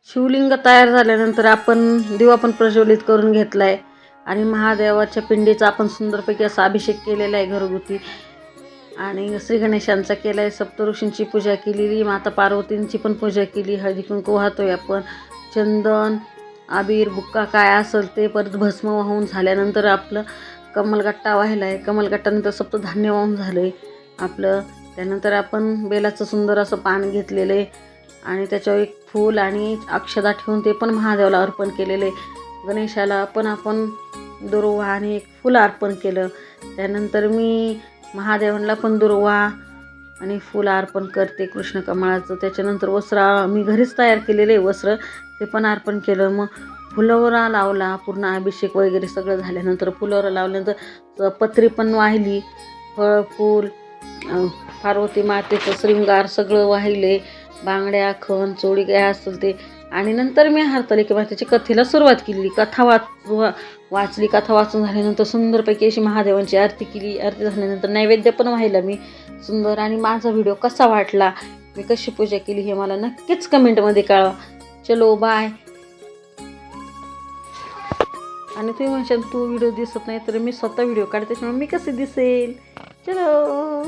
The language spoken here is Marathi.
शिवलिंग तयार झाल्यानंतर आपण दिवा पण प्रज्वलित करून घेतला आहे आणि महादेवाच्या पिंडीचा आपण सुंदरपैकी असा अभिषेक केलेला आहे घरगुती. आणि श्री गणेशांचा केला आहे, सप्तऋषींची पूजा केलेली, माता पार्वतींची पण पूजा केली. हळदी कुंकू वाहतोय आपण, चंदन अबीर बुक्का काय असेल ते, परत भस्म वाहून झाल्यानंतर आपलं कमलगट्टा वाहिला आहे. कमलगट्टानंतर सप्तधान्य वाहून झालं आहे आपलं. त्यानंतर आपण बेलाचं सुंदर असं पान घेतलेलं आहे आणि त्याच्यावर एक फूल आणि अक्षदा ठेवून ते पण महादेवाला अर्पण केलेले. गणेशाला पण आपण दुर्वा आणि एक फूल अर्पण केलं. त्यानंतर मी महादेवांना पण दुर्वा आणि फूल अर्पण करते कृष्ण कमळाचं. त्याच्यानंतर वस्त्र मी घरीच तयार केलेले वस्त्र ते पण अर्पण केलं. मग फुलवरा लावला, पूर्ण अभिषेक वगैरे सगळं झाल्यानंतर फुलवरा लावल्यानंतर पत्री पण वाहिली, फळ फूल पार्वती मातेचं शृंगार सगळं वाहिले, बांगड्या खण चोळी काय असेल ते. आणि नंतर मी हरतालिका मातेची कथेला सुरुवात केली. कथा वाचली. कथा वाचून झाल्यानंतर सुंदरपैकी अशी महादेवांची आरती केली. आरती झाल्यानंतर नैवेद्य पण व्हायला मी सुंदर. आणि माझा व्हिडिओ कसा वाटला, मी कशी पूजा केली हे मला नक्कीच कमेंटमध्ये कळवा. चलो बाय. आणि तुम्ही म्हणशाल तू व्हिडिओ दिसत नाही, तर मी स्वतः व्हिडिओ काढते त्याच्यामुळे मी कसे दिसेल. चलो.